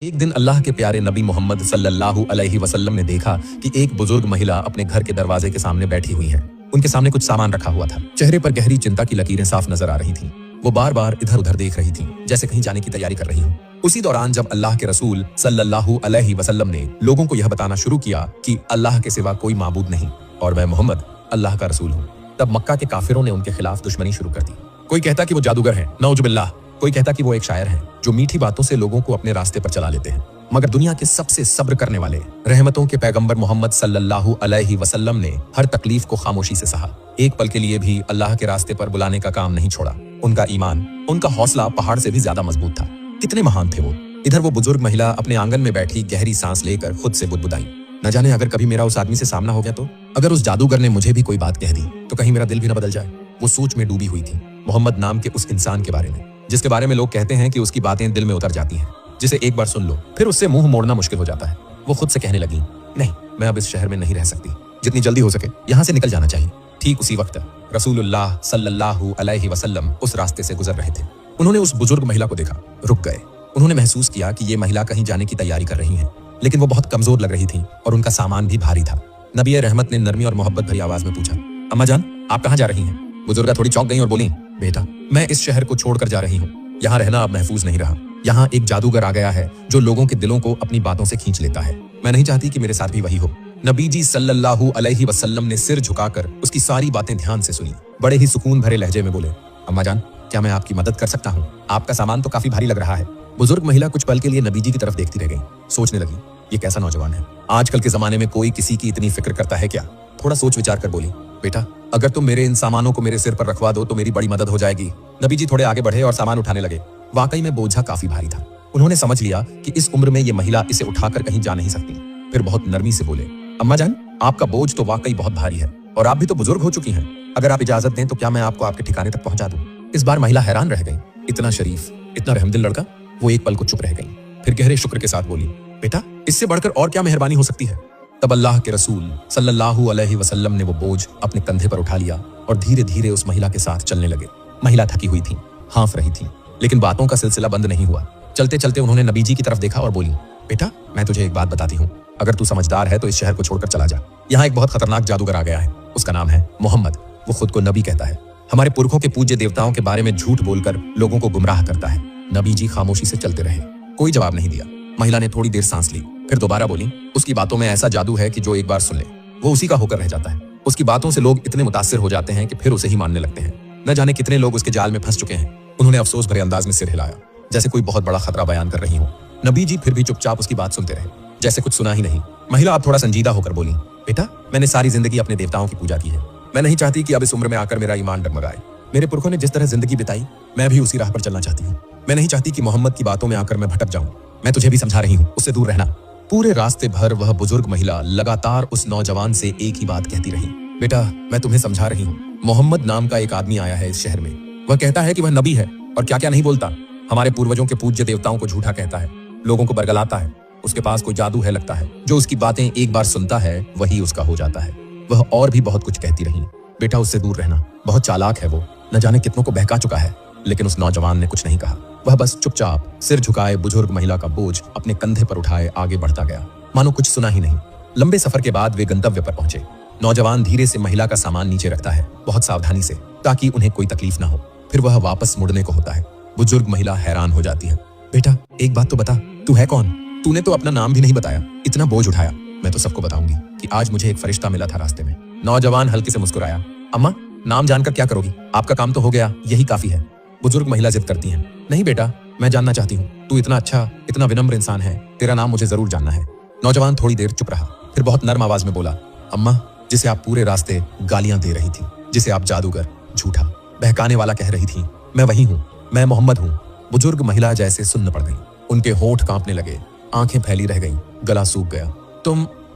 एक दिन अल्लाह के प्यारे नबी मोहम्मद सल्लल्लाहु अलैहि वसल्लम ने देखा कि एक बुजुर्ग महिला अपने घर के दरवाजे के सामने बैठी हुई है। उनके सामने कुछ सामान रखा हुआ था। चेहरे पर गहरी चिंता की लकीरें साफ नजर आ रही थीं। वो बार बार इधर उधर देख रही थीं, जैसे कहीं जाने की तैयारी कर रही हो। उसी दौरान जब अल्लाह के रसूल सल्लल्लाहु अलैहि वसल्लम ने लोगों को यह बताना शुरू किया कि अल्लाह के सिवा कोई माबूद नहीं और मैं मोहम्मद अल्लाह का रसूल हूँ, तब मक्का के काफिरों ने उनके खिलाफ दुश्मनी शुरू कर दी। कोई कहता कि वो जादूगर है, नऊजुबिल्लाह। कोई कहता कि वो एक शायर है जो मीठी बातों से लोगों को अपने रास्ते पर चला लेते हैं। मगर दुनिया के सबसे सब्र करने वाले रहमतों के पैगंबर मोहम्मद सल्लल्लाहु अलैहि वसल्लम ने हर तकलीफ को खामोशी से सहा। एक पल के लिए भी अल्लाह के रास्ते पर बुलाने का काम नहीं छोड़ा। उनका ईमान, उनका हौसला पहाड़ से भी ज्यादा मजबूत था। कितने महान थे वो। इधर वो बुजुर्ग महिला अपने आंगन में बैठी गहरी सांस लेकर खुद से बुदबुदाई, न जाने अगर कभी मेरा उस आदमी से सामना हो गया तो, अगर उस जादूगर ने मुझे भी कोई बात कह दी तो कहीं मेरा दिल भी न बदल जाए। वो सोच में डूबी हुई थी मोहम्मद नाम के उस इंसान के बारे में, जिसके बारे में लोग कहते हैं कि उसकी बातें दिल में उतर जाती हैं, जिसे एक बार सुन लो फिर उससे मुंह मोड़ना मुश्किल हो जाता है। वो खुद से कहने लगी, नहीं, मैं अब इस शहर में नहीं रह सकती, जितनी जल्दी हो सके यहाँ से निकल जाना चाहिए। ठीक उसी वक्त रसूलुल्लाह सल्लल्लाहु अलैहि वसल्लम उस रास्ते से गुजर रहे थे। उन्होंने उस बुजुर्ग महिला को देखा, रुक गए। उन्होंने महसूस किया कि ये महिला कहीं जाने की तैयारी कर रही है, लेकिन वो बहुत कमजोर लग रही थी और उनका सामान भी भारी था। नबी रहमत ने नरमी और मोहब्बत भरी आवाज में पूछा, अम्मा जान, आप कहाँ जा रही हैं? बुजुर्गा थोड़ी चौंक गई और बोली, बेटा, मैं इस शहर को छोड़कर जा रही हूँ। यहाँ रहना अब महफूज नहीं रहा। यहाँ एक जादूगर आ गया है जो लोगों के दिलों को अपनी बातों से खींच लेता है। मैं नहीं चाहती कि मेरे साथ भी वही हो। नबी जी सल्लल्लाहु अलैहि वसल्लम ने सिर झुकाकर उसकी सारी बातें ध्यान से सुनी। बड़े ही सुकून भरे लहजे में बोले, अम्मा जान, क्या मैं आपकी मदद कर सकता हूँ? आपका सामान तो काफी भारी लग रहा है। बुजुर्ग महिला कुछ पल के लिए नबी जी की तरफ देखती रह गई। सोचने लगी, ये कैसा नौजवान है। आजकल के जमाने में कोई किसी की इतनी फिक्र करता है क्या? थोड़ा सोच विचार कर बोली, बेटा, अगर तुम मेरे इन सामानों को मेरे सिर पर रखवा दो तो मेरी बड़ी मदद हो जाएगी। नबी जी थोड़े आगे बढ़े और सामान उठाने लगे। वाकई में बोझा काफी भारी था। उन्होंने समझ लिया कि इस उम्र में ये महिला इसे उठाकर कहीं जा नहीं सकती। फिर बहुत नरमी से बोले, अम्मा जान, आपका बोझ तो वाकई बहुत भारी है और आप भी तो बुजुर्ग हो चुकी हैं। अगर आप इजाजत दें तो क्या मैं आपको आपके ठिकाने तक पहुंचा दूं? इस बार महिला हैरान रह गई। इतना शरीफ, इतना रहमदिल लड़का। वो एक पल को चुप रह गई, फिर गहरे शुक्र के साथ बोली, बेटा, इससे बढ़कर और क्या मेहरबानी हो सकती है? तब अल्लाह के रसूल सल्लल्लाहु अलैहि वसल्लम ने वो बोझ अपने कंधे पर उठा लिया और धीरे धीरे उस महिला के साथ चलने लगे। महिला थकी हुई थी, हाँफ रही थी, लेकिन बातों का सिलसिला बंद नहीं हुआ। चलते चलते उन्होंने नबी जी की तरफ देखा और बोली, बेटा, मैं तुझे एक बात बताती हूँ। अगर तू समझदार है तो इस शहर को छोड़कर चला जा। यहाँ एक बहुत खतरनाक जादूगर आ गया है। उसका नाम है मोहम्मद। वो खुद को नबी कहता है। हमारे पुरखों के पूज्य देवताओं के बारे में झूठ बोलकर लोगों को गुमराह करता है। नबी जी खामोशी से चलते रहे, कोई जवाब नहीं दिया। महिला ने थोड़ी देर सांस ली, फिर दोबारा बोली, उसकी बातों में ऐसा जादू है कि जो एक बार सुन ले वो उसी का होकर रह जाता है। उसकी बातों से लोग इतने मुतासिर हो जाते हैं कि फिर उसे ही मानने लगते हैं। न जाने कितने लोग उसके जाल में फंस चुके हैं। उन्होंने अफसोस भरे अंदाज में सिर हिलाया, जैसे कोई बहुत बड़ा खतरा बयान कर रही हो। नबी जी फिर भी चुपचाप उसकी बात सुनते रहे, जैसे कुछ सुना ही नहीं। महिला अब थोड़ा संजीदा होकर बोली, बेटा, मैंने सारी जिंदगी अपने देवताओं की पूजा की है। मैं नहीं चाहती कि अब इस उम्र में आकर मेरा ईमान डगमगाए। मेरे पुरखों ने जिस तरह जिंदगी बिताई, मैं भी उसी राह पर चलना चाहती हूँ। मैं नहीं चाहती कि मोहम्मद की बातों में आकर मैं भटक जाऊं। मैं तुझे भी समझा रही हूँ, उससे दूर रहना। पूरे रास्ते भर वह बुजुर्ग महिला लगातार उस नौजवान से एक ही बात कहती रही, बेटा, मैं तुम्हें समझा रही हूँ। मोहम्मद नाम का एक आदमी आया है इस शहर में। वह कहता है कि वह नबी है और क्या क्या नहीं बोलता। हमारे पूर्वजों के पूज्य देवताओं को झूठा कहता है, लोगों को बरगलाता है। उसके पास कोई जादू है लगता है। जो उसकी बातें एक बार सुनता है वही उसका हो जाता है। वह और भी बहुत कुछ कहती रही, बेटा, उससे दूर रहना। बहुत चालाक है वो, न जाने कितनों को बहका चुका है। लेकिन उस नौजवान ने कुछ नहीं कहा। वह बस चुपचाप सिर झुकाए बुजुर्ग महिला का बोझ अपने कंधे पर उठाए आगे बढ़ता गया, मानो कुछ सुना ही नहीं। लंबे सफर के बाद वे गंतव्य पर पहुंचे। नौजवान धीरे से महिला का सामान नीचे रखता है, बहुत सावधानी से, ताकि उन्हें कोई तकलीफ ना हो। फिर वह वापस मुड़ने को होता है। बुजुर्ग महिला हैरान हो जाती है, बेटा, एक बात तो बता, तू है कौन? तूने तो अपना नाम भी नहीं बताया, इतना बोझ उठाया। मैं तो सबको बताऊंगी कि आज मुझे एक फरिश्ता मिला था रास्ते में। नौजवान हल्के से मुस्कुराया, अम्मा, नाम जानकर क्या करोगी? आपका काम तो हो गया, यही काफी है। बुजुर्ग महिला जिद करती है, नहीं बेटा, मैं जानना चाहती हूँ। तू इतना अच्छा, इतना विनम्र इंसान है, तेरा नाम मुझे जरूर जानना है। नौजवान थोड़ी देर चुप रहा, फिर बहुत नर्म आवाज में बोला, अम्मा, जिसे आप पूरे रास्ते गालियां दे रही थी, जिसे आप जादूगर, झूठा, बहकाने वाला कह रही थी, मैं वही हूँ, मैं मोहम्मद हूँ। बुजुर्ग महिला जैसे सुन्न पड़ गई। उनके होंठ कांपने लगे, आंखें फैली रह गईं, गला सूख गया।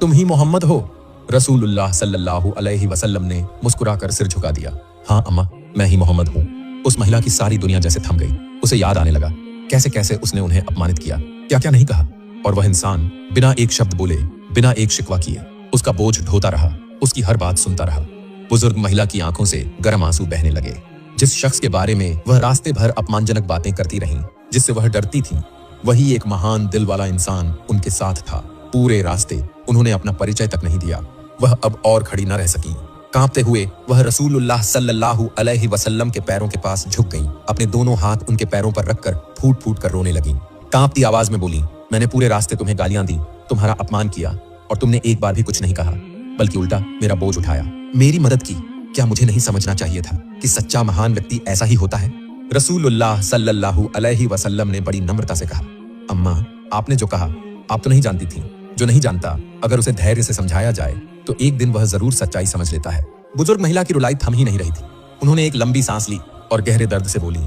तुम ही मोहम्मद हो? रसूलुल्लाह सल्लल्लाहु अलैहि वसल्लम ने मुस्कुराकर सिर झुका दिया। हाँ अम्मा, मैं ही मोहम्मद हूँ। उस महिला की सारी दुनिया जैसे थम गई। उसे याद आने लगा कैसे कैसे उसने उन्हें अपमानित किया, क्या क्या नहीं कहा, और वह इंसान बिना एक शब्द बोले, बिना एक शिकवा किए उसका बोझ ढोता रहा, उसकी हर बात सुनता रहा। बुजुर्ग महिला की आंखों से गर्म आंसू बहने लगे। जिस शख्स के बारे में वह रास्ते भर अपमानजनक बातें करती रहीं, जिससे वह डरती थी, वही एक महान दिल वाला इंसान उनके साथ था। पूरे रास्ते उन्होंने अपना परिचय तक नहीं दिया। वह अब और खड़ी न रह सकी। कांपते हुए वह रसूलुल्लाह सल्लल्लाहु अलैहि वसल्लम के पैरों के पास झुक गईं। अपने दोनों हाथ उनके पैरों पर रखकर फूट फूट कर रोने लगीं। कांपती आवाज में बोली, मैंने पूरे रास्ते तुम्हें गालियां दी, तुम्हारा अपमान किया और तुमने एक बार भी कुछ नहीं कहा, बल्कि उल्टा मेरा बोझ उठाया, मेरी मदद की। क्या मुझे नहीं समझना चाहिए था कि सच्चा महान व्यक्ति ऐसा ही होता है? रसूलुल्लाह सल्लल्लाहु अलैहि वसल्लम ने बड़ी नम्रता से कहा, अम्मा, आपने जो कहा आप तो नहीं जानती थी। जो नहीं जानता अगर उसे धैर्य से समझाया जाए तो एक दिन वह जरूर सच्चाई समझ लेता है। बुजुर्ग महिला की रुलाई थम ही नहीं रही थी। उन्होंने एक लंबी सांस ली और गहरे दर्द से बोली,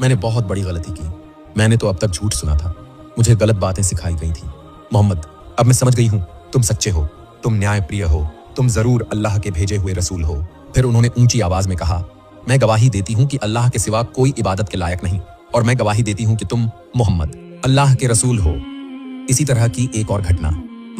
मैंने बहुत बड़ी गलती की। मैंने तो अब तक झूठ सुना था, मुझे गलत बातें सिखाई गई थी। मोहम्मद, अब मैं समझ गई हूँ, तुम सच्चे हो, तुम न्यायप्रिय हो, तुम जरूर अल्लाह के भेजे हुए रसूल हो। फिर उन्होंने ऊंची आवाज में कहा, मैं गवाही देती हूँ कि अल्लाह के सिवा कोई इबादत के लायक नहीं, और मैं गवाही देती हूँ कि तुम मोहम्मद अल्लाह के रसूल हो। इसी तरह की एक और घटना,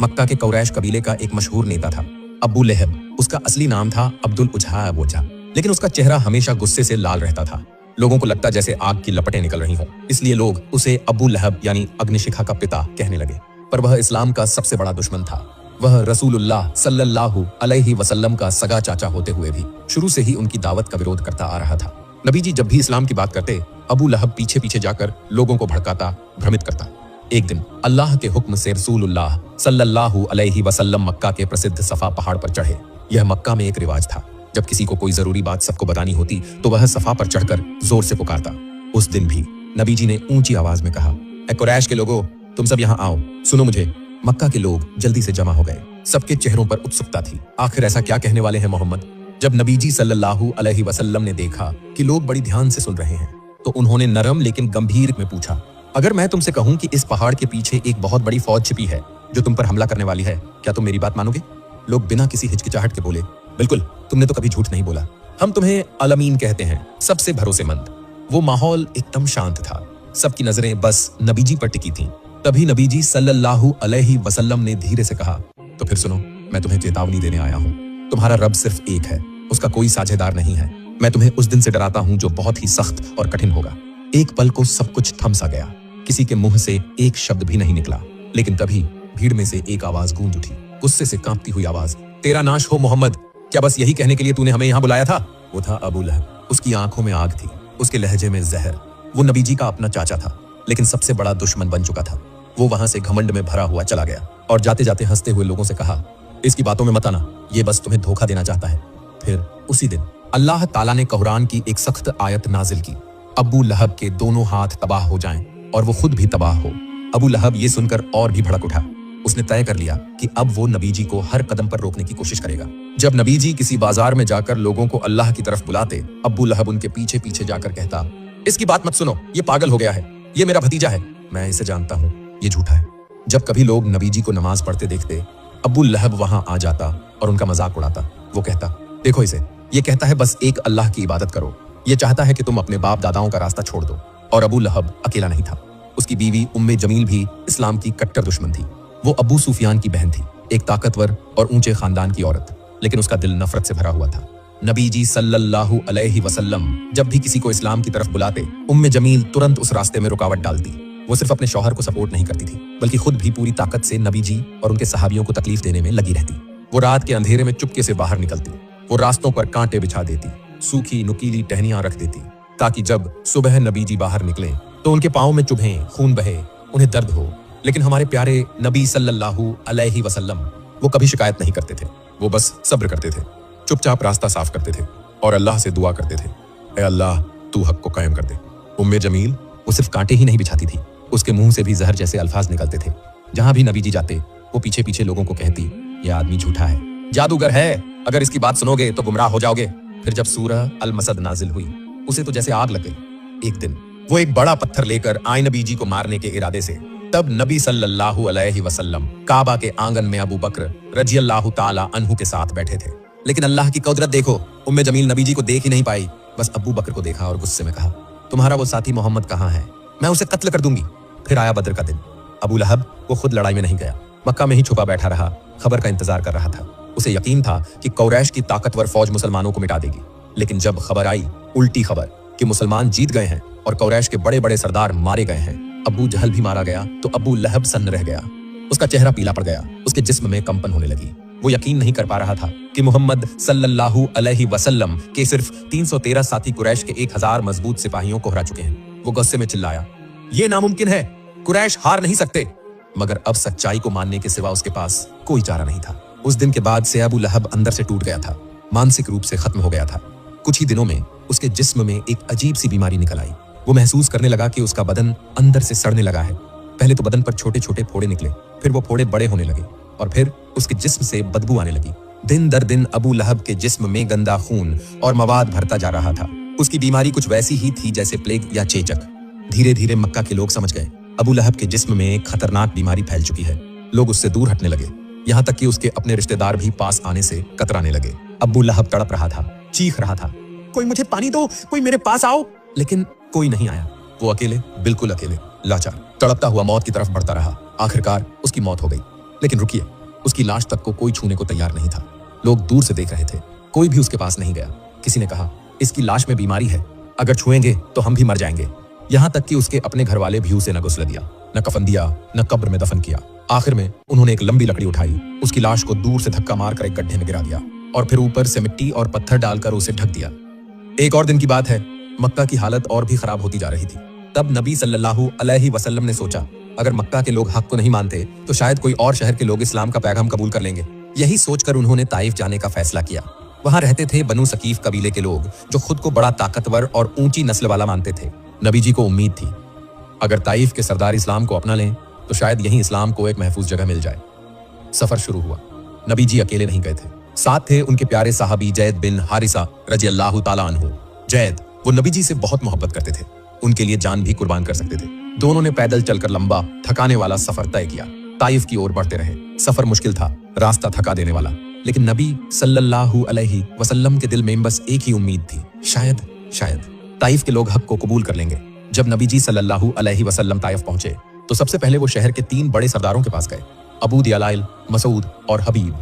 मक्का के कौरैश कबीले का एक मशहूर नेता था, अबू लहब। उसका असली नाम था अब्दुल उजहा अबोजा, लेकिन उसका चेहरा हमेशा गुस्से से लाल रहता था। लोगों को लगता जैसे आग की लपटें निकल रही हों, इसलिए लोग उसे अबू लहब यानी अग्निशिखा का पिता कहने लगे। पर वह इस्लाम का सबसे बड़ा दुश्मन था। वह रसूलुल्लाह सल्लल्लाहु अलैहि वसल्लम का सगा चाचा होते हुए भी शुरू से ही उनकी दावत का विरोध करता आ रहा था। नबी जी जब भी इस्लाम की बात करते, अबू लहब पीछे पीछे जाकर लोगों को भड़काता, भ्रमित करता। एक दिन अल्लाह के हुक्म से रसूलुल्लाह सल्लल्लाहु अलैहि वसल्लम मक्का के प्रसिद्ध सफा पहाड़ पर चढ़े। यह मक्का में एक रिवाज था, जब किसी को कोई जरूरी बात सबको बतानी होती तो वह सफा पर चढ़कर जोर से पुकारता। उस दिन भी नबी जी ने ऊंची आवाज में कहा, ऐ कुरैश के लोगों, तुम सब यहाँ आओ, सुनो मुझे। मक्का के लोग जल्दी से जमा हो गए। सबके चेहरों पर उत्सुकता थी, आखिर ऐसा क्या कहने वाले हैं मोहम्मद। जब नबी जी सल्लल्लाहु अलैहि वसल्लम ने देखा कि लोग बड़ी ध्यान से सुन रहे हैं तो उन्होंने नरम लेकिन गंभीर में पूछा, अगर मैं तुमसे कहूं कि इस पहाड़ के पीछे एक बहुत बड़ी फौज छिपी है जो तुम पर हमला करने वाली है, क्या तुम मेरी बात मानोगे? लोग बिना किसी हिचकिचाहट के बोले, बिल्कुल, तुमने तो कभी झूठ नहीं बोला। हम तुम्हें अलमीन कहते हैं, सबसे भरोसेमंद। वो माहौल एकदम शांत था, सबकी नजरें बस नबी जी पर टिकी थीं। तभी नबी जी सल्लल्लाहु अलैहि वसल्लम ने धीरे से कहा, तो फिर सुनो, मैं तुम्हें चेतावनी देने आया हूँ। तुम्हारा रब सिर्फ एक है, उसका कोई साझेदार नहीं है। मैं तुम्हें उस दिन से डराता हूँ जो बहुत ही सख्त और कठिन होगा। एक पल को सब कुछ थम सा गया, किसी के मुंह से एक शब्द भी नहीं निकला। लेकिन तभी भीड़ में से एक आवाज गूंज उठी, गुस्से से कांपती हुई आवाज, तेरा नाश हो मोहम्मद, क्या बस यही कहने के लिए तूने हमें यहाँ बुलाया था? वो था अबू लहब। उसकी आंखों में आग थी, उसके लहजे में जहर। वो नबी जी का अपना चाचा था, लेकिन सबसे बड़ा दुश्मन बन चुका था। वो वहां से घमंड में भरा हुआ चला गया और जाते जाते हंसते हुए लोगों से कहा, इसकी बातों में मत आना, ये बस तुम्हें धोखा देना चाहता है। फिर उसी दिन अल्लाह ताला ने कुरान की एक सख्त आयत नाजिल की, अबू लहब के दोनों हाथ तबाह हो जाएं और वो खुद भी तबाह हो। अबू लहब ये सुनकर और भी भड़क उठा। उसने तय कर लिया कि अब वो नबी जी को हर कदम पर रोकने की कोशिश करेगा। जब नबी जी किसी बाजार में जाकर लोगों को अल्लाह की तरफ बुलाते, अबू लहब उनके पीछे पीछे जाकर कहता, इसकी बात मत सुनो, ये पागल हो गया है, ये मेरा भतीजा है, मैं इसे जानता हूँ, ये झूठा है। जब कभी लोग नबी जी को नमाज पढ़ते देखते, अबू लहब वहां आ जाता और उनका मजाक उड़ाता। वो कहता, देखो इसे, ये कहता है बस एक अल्लाह की इबादत करो, ये चाहता है कि तुम अपने बाप दादाओं का रास्ता छोड़ दो। और अबू लहब अकेला नहीं था, उसकी बीवी उम्मे जमील भी इस्लाम की कट्टर दुश्मन थी। वो अबू सुफियान की बहन थी, एक ताकतवर और ऊंचे खानदान की औरत, लेकिन उसका दिल नफरत से भरा हुआ था। नबी जी सल्लल्लाहु अलैहि वसल्लम जब भी किसी को इस्लाम की तरफ बुलाते, उम्मे जमील तुरंत उस रास्ते में रुकावट डालती। वो सिर्फ अपने शौहर को सपोर्ट नहीं करती थी, बल्कि खुद भी पूरी ताकत से नबी जी और उनके सहाबियों को तकलीफ देने में लगी रहती। वो रात के अंधेरे में चुपके से बाहर निकलती, वो रास्तों पर कांटे बिछा देती, सूखी नुकीली टहनियां रख देती, ताकि जब सुबह नबी जी बाहर निकले तो उनके पाँव में चुभें, खून बहे, उन्हें दर्द हो। लेकिन हमारे प्यारे नबी सल्लल्लाहु अलैहि वसल्लम वो कभी शिकायत नहीं करते थे। वो बस सब्र करते थे, चुपचाप रास्ता साफ करते थे और अल्लाह से दुआ करते थे, ऐ अल्लाह तू हक को कायम कर दे। उम्मे जमील वो सिर्फ कांटे ही नहीं बिछाती थी, उसके मुंह से भी जहर जैसे अल्फाज निकलते थे। जहां भी नबी जी जाते वो पीछे पीछे लोगों को कहती, यह आदमी झूठा है, जादूगर है, अगर इसकी बात सुनोगे तो गुमराह हो जाओगे। फिर जब सूरह अल मसद नाजिल हुई, उसे तो जैसे आग लग गई। एक दिन वो एक बड़ा पत्थर लेकर आए नबी जी को मारने के इरादे से। तब नबी सल्लल्लाहु अलैहि वसल्लम काबा के आंगन में अबू बकर रज़ियल्लाहु ताला अन्हु के साथ बैठे थे। लेकिन अल्लाह की कुदरत देखो, उम्मे जमील नबी जी को देख ही नहीं पाई, बस अबू बकर को देखा और गुस्से में कहा, तुम्हारा वो साथी मोहम्मद कहाँ है? मैं उसे कत्ल कर दूंगी। फिर आया बद्र का दिन। अबू लहब वो खुद लड़ाई में नहीं गया, मक्का में ही छुपा बैठा रहा, खबर का इंतजार कर रहा था। उसे यकीन था कि कुरैश की ताकतवर फौज मुसलमानों को मिटा देगी। लेकिन जब खबर आई, उल्टी खबर, कि मुसलमान जीत गए हैं और कुरैश के बड़े बड़े सरदार मारे गए हैं, अबू जहल भी मारा गया तो अबू लहब सन्न रह गया। उसका चेहरा पीला पड़ गया, उसके जिस्म में कंपन होने लगी। वो यकीन नहीं कर पा रहा था कि मोहम्मद सल्लल्लाहु अलैहि वसल्लम के सिर्फ 313 साथी कुरैश के 1000 मजबूत सिपाहियों को हरा चुके हैं। वो गुस्से में चिल्लाया, ये नामुमकिन है, कुरैश हार नहीं सकते। मगर अब सच्चाई को मानने के सिवा उसके पास कोई चारा नहीं था। उस दिन के बाद से अबू लहब अंदर से टूट गया था, मानसिक रूप से खत्म हो गया था। कुछ ही दिनों में उसके जिस्म में एक अजीब सी बीमारी निकल आई। वो महसूस करने लगा कि उसका बदन अंदर से सड़ने लगा है। पहले तो बदन पर छोटे छोटे फोड़े निकले, फिर वो फोड़े बड़े होने लगे और फिर उसके जिस्म से बदबू आने लगी। दिन दर दिन अबू लहब के जिस्म में गंदा खून और मवाद भरता जा रहा था। उसकी बीमारी कुछ वैसी ही थी जैसे प्लेग या चेचक। धीरे धीरे मक्का के लोग समझ गए अबू लहब के जिस्म में एक खतरनाक बीमारी फैल चुकी है। लोग उससे दूर हटने लगे, यहाँ तक कि उसके अपने रिश्तेदार भी पास आने से कतराने लगे। अबू लहब तड़प रहा था, चीख रहा था, कोई मुझे पानी दो, कोई मेरे पास आओ। लेकिन कोई नहीं आया। वो अकेले, बिल्कुल अकेले, लाचार, तड़पता हुआ मौत की तरफ बढ़ता रहा। आखिरकार उसकी मौत हो गई। लेकिन रुकिए, उसकी लाश तक को कोई छूने को तैयार नहीं था। लोग दूर से देख रहे थे, कोई भी उसके पास नहीं गया। किसी ने कहा, इसकी लाश में बीमारी है, अगर छुएंगे तो हम भी मर जाएंगे। यहाँ तक कि उसके अपने घर वाले भी उसे न गुस्ल दिया, न कफन दिया, न कब्र में दफन किया। आखिर में उन्होंने एक लंबी लकड़ी उठाई, उसकी लाश को दूर से धक्का मारकर एक गड्ढे में गिरा दिया और फिर ऊपर से मिट्टी और पत्थर डालकर उसे ढक दिया। एक और दिन की बात है, मक्का की हालत और भी खराब होती जा रही थी। तब नबी सल्लल्लाहु अलैहि वसल्लम ने सोचा, अगर मक्का के लोग हक को नहीं मानते तो शायद कोई और शहर के लोग इस्लाम का पैगाम कबूल कर लेंगे। यही सोचकर उन्होंने ताइफ जाने का फैसला किया। वहां रहते थे बनु सकीफ कबीले के लोग, जो खुद को बड़ा ताकतवर और ऊंची नस्ल वाला मानते थे। नबी जी को उम्मीद थी, अगर ताइफ के सरदार इस्लाम को अपना लें तो शायद यहीं इस्लाम को एक महफूज जगह मिल जाए। सफर शुरू हुआ। नबी जी अकेले नहीं गए थे, साथ थे उनके प्यारे साहबी जैद बिन हारिसा रजी अल्लाह ताला अन्हु। जैद, वो नबी जी से बहुत मोहब्बत करते थे, उनके लिए जान भी कुर्बान कर सकते थे। दोनों ने पैदल चलकर लंबा थकाने वाला सफर तय किया। ताइफ की ओर बढ़ते रहे। सफर मुश्किल था, रास्ता थका देने वाला, लेकिन नबी सल्लल्लाहु अलैहि वसल्लम के दिल में बस एक ही उम्मीद थी, शायद ताइफ के लोग हक को कबूल कर लेंगे। जब नबी जी सल्लल्लाहु अलैहि वसल्लम ताइफ पहुंचे तो सबसे पहले वो शहर के 3 बड़े सरदारों के पास गए, अबू दियालाइल, मसूद और हबीब।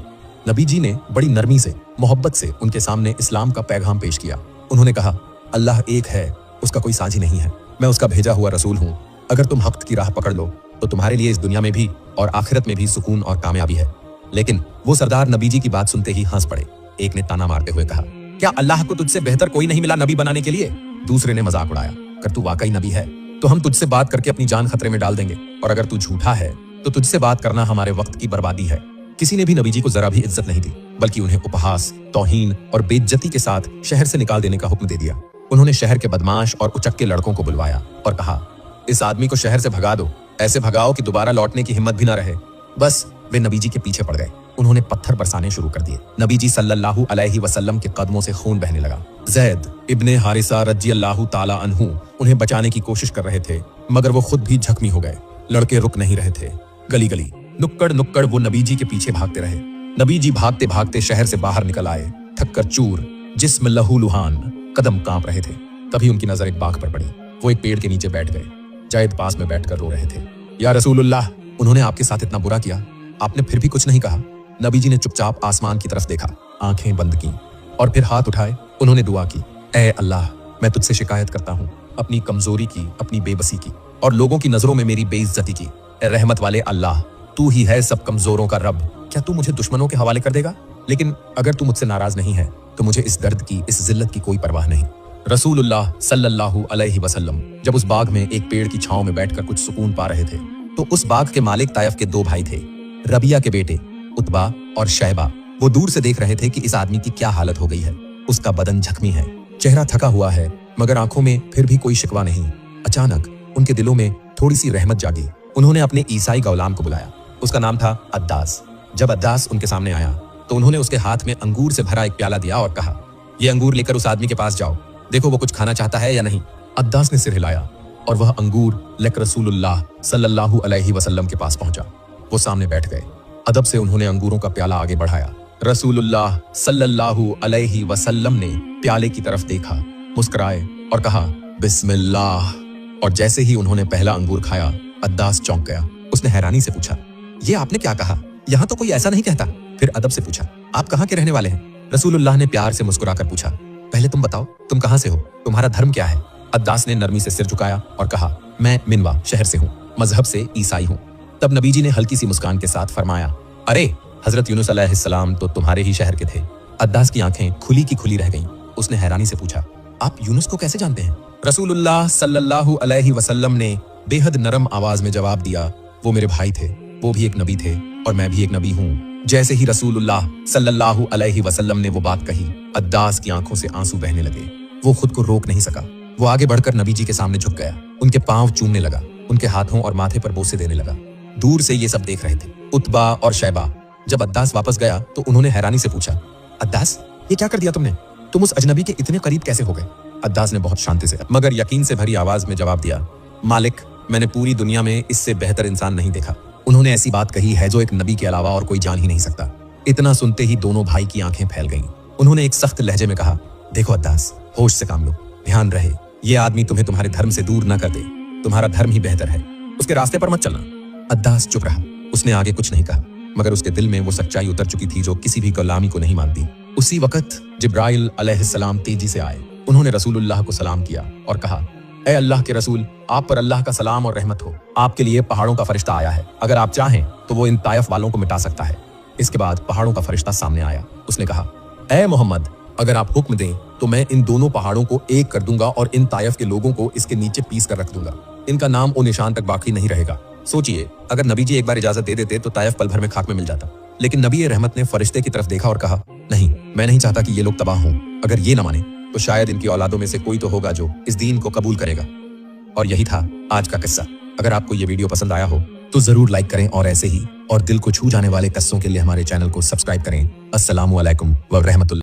नबी जी ने बड़ी नरमी से, मोहब्बत से उनके सामने इस्लाम का पैगाम पेश किया। उन्होंने कहा, अल्लाह एक है, उसका कोई साझी नहीं है, मैं उसका भेजा हुआ रसूल हूँ। अगर तुम हक की राह पकड़ लो तो तुम्हारे लिए इस दुनिया में भी और आखिरत में भी सुकून और कामयाबी है। लेकिन वो सरदार नबी जी की बात सुनते ही हंस पड़े। एक ने ताना मारते हुए कहा, क्या अल्लाह को तुझसे बेहतर कोई नहीं मिला नबी बनाने के लिए? दूसरे ने मजाक उड़ाया, अगर तू वाकई नबी है तो हम तुझसे बात करके अपनी जान खतरे में डाल देंगे, और अगर तू झूठा है तो तुझसे बात करना हमारे वक्त की बर्बादी है। किसी ने भी नबी जी को जरा भी इज्जत नहीं दी, बल्कि उन्हें उपहास, तौहीन और बेइज्जती के साथ शहर से निकाल देने का हुक्म दे दिया। उन्होंने शहर के बदमाश और उचक्के लड़कों को बुलवाया और कहा, इस आदमी को शहर से भगा दो, ऐसे भगाओ कि दोबारा लौटने की हिम्मत भी ना रहे। बस वे नबी जी के पीछे पड़ गए। उन्होंने पत्थर बरसाने शुरू कर दिए। नबी जी सल्लल्लाहु अलैहि वसल्लम के कदमों से खून बहने लगा। जैद इब्ने हारिसा रजी अल्लाह ताला अन्हु उन्हें बचाने की कोशिश कर रहे थे, मगर वो खुद भी जख्मी हो गए। लड़के रुक नहीं रहे थे। गली गली, नुक्कड़ नुक्कड़ वो नबी जी के पीछे भागते रहे। नबी जी भागते भागते शहर से बाहर निकल आए, थककर चूर, जिस्म लहूलुहान, कदम कांप रहे थे। तभी उनकी नजर एक बाग पर पड़ी। वो एक पेड़ के नीचे बैठ गए। जैद पास में बैठकर रो रहे थे। या रसूलुल्लाह, उन्होंने आपके साथ इतना बुरा किया, आपने फिर भी कुछ नहीं कहा। नबी जी ने चुपचाप आसमान की तरफ देखा, आंखें बंद की और फिर हाथ उठाए। उन्होंने दुआ की, ऐ अल्लाह, मैं तुझसे शिकायत करता हूँ अपनी कमजोरी की, अपनी बेबसी की और लोगों की नजरों में मेरी बेइज्जती की। ऐ रहमत वाले अल्लाह, तू ही है सब कमजोरों का रब, क्या तू मुझे दुश्मनों के हवाले कर देगा? लेकिन अगर तू मुझसे नाराज नहीं है तो मुझे इस दर्द की, इस जिल्लत की कोई परवाह नहीं। रसूलुल्लाह सल्लल्लाहु अलैहि वसल्लम जब उस बाग में एक पेड़ की छांव में बैठकर कुछ सुकून पा रहे थे तो उस बाग के मालिक ताइफ के 2 भाई थे, रबिया के बेटे उतबा और शैबा। वो दूर से देख रहे थे कि इस आदमी की क्या हालत हो गई है। उसका बदन जख्मी है, चेहरा थका हुआ है, मगर आंखों में फिर भी कोई शिकवा नहीं। अचानक उनके दिलों में थोड़ी सी रहमत जागी। उन्होंने अपने ईसाई गौलाम को बुलाया। उसका नाम था अद्दास। जब अद्दास उनके सामने आया तो उन्होंने उसके हाथ में अंगूर से भरा एक प्याला दिया और कहा, ये अंगूर लेकर उस आदमी के पास जाओ, देखो वो कुछ खाना चाहता है या नहीं। अद्दास ने सिर हिलाया और वह अंगूर लेकर रसूलुल्लाह सल्लल्लाहु अलैहि वसल्लम के पास पहुंचा। वो सामने बैठ गए। अदब से उन्होंने अंगूरों का प्याला आगे बढ़ाया। रसूलुल्लाह सल्लल्लाहु अलैहि वसल्लम ने प्याले की तरफ देखा, मुस्कुराए और कहा, बिस्मिल्लाह। और जैसे ही उन्होंने पहला अंगूर खाया, अद्दास चौंक गया। उसने हैरानी से पूछा, ये आपने क्या कहा? यहाँ तो कोई ऐसा नहीं कहता। फिर अदब से पूछा, आप कहाँ के रहने वाले हैं? रसूलुल्लाह ने प्यार से मुस्कुराकर पूछा, पहले तुम बताओ, तुम कहाँ से हो, तुम्हारा धर्म क्या है? अद्दास ने नरमी से सिर झुकाया और कहा, मैं मिनवा शहर से हूँ, मजहब से ईसाई हूँ। तब नबी जी ने हल्की सी मुस्कान के साथ फरमाया, अरे हजरत यूनुस अलैहिस्सलाम तो तुम्हारे ही शहर के थे। अद्दास की आंखें खुली की खुली रह गईं। उसने हैरानी से पूछा, आप यूनुस को कैसे जानते हैं? रसूलुल्लाह सल्लल्लाहु अलैहि वसल्लम ने बेहद नरम आवाज में जवाब दिया, वो मेरे भाई थे, वो भी एक नबी थे और मैं भी एक नबी हूँ। जैसे ही रसूलुल्लाह सल्लल्लाहु अलैहि वसल्लम ने वो बात कही, अद्दास की आंखों से आंसू बहने लगे। वो खुद को रोक नहीं सका। वो आगे बढ़कर नबी जी के सामने झुक गया, उनके पांव चूमने लगा, उनके हाथों और माथे पर बोसे देने लगा। दूर से ये सब देख रहे थे उतबा और शैबा। जब अद्दास वापस गया तो उन्होंने हैरानी से पूछा, अद्दास ये क्या कर दिया तुमने? तुम उस अजनबी के इतने करीब कैसे हो गए? अद्दास ने बहुत शांति से मगर यकीन से भरी आवाज में जवाब दिया, मालिक मैंने पूरी दुनिया में इससे बेहतर इंसान नहीं देखा। उन्होंने ऐसी बात कही है जो एक नबी के अलावा और कोई जान ही नहीं सकता। इतना सुनते ही दोनों भाई की आंखें फैल गईं। उन्होंने एक सख्त लहजे में कहा, देखो अद्दास, होश से काम लो, ध्यान रहे ये आदमी तुम्हें तुम्हारे धर्म से दूर न कर दे। तुम्हारा धर्म ही बेहतर है, उसके रास्ते पर मत चलना। अद्दास चुप रहा। उसने आगे कुछ नहीं कहा मगर उसके दिल में वो सच्चाई उतर चुकी थी जो किसी भी गुलामी को नहीं मानती। उसी वक्त जिब्राइल अलैहिस्सलाम तेजी से आए। उन्होंने रसूलुल्लाह को सलाम किया और कहा, ए अल्लाह के रसूल, आप पर अल्लाह का सलाम और रहमत हो। आपके लिए पहाड़ों का फरिश्ता आया है। अगर आप चाहें तो वो इन तायफ वालों को मिटा सकता है। इसके बाद पहाड़ों का फरिश्ता सामने आया। उसने कहा, ए मोहम्मद, अगर आप हुक्म दें तो मैं इन दोनों पहाड़ों को एक कर दूंगा और इन तायफ के लोगों को इसके नीचे पीस कर रख दूंगा। इनका नाम और निशान तक बाकी नहीं रहेगा। सोचिए, अगर नबी जी एक बार इजाजत दे देते तो तायफ पल भर में खाक में मिल जाता। लेकिन नबी रहमत ने फरिश्ते की तरफ देखा और कहा, नहीं, मैं नहीं चाहता कि ये लोग तबाह हों। अगर ये न माने तो शायद इनकी औलादों में से कोई तो होगा जो इस दीन को कबूल करेगा। और यही था आज का किस्सा। अगर आपको ये वीडियो पसंद आया हो तो जरूर लाइक करें और ऐसे ही और दिल को छू जाने वाले किस्सों के लिए हमारे चैनल को सब्सक्राइब करें। अस्सलामु अलैकुम व रहमतुल्लाह।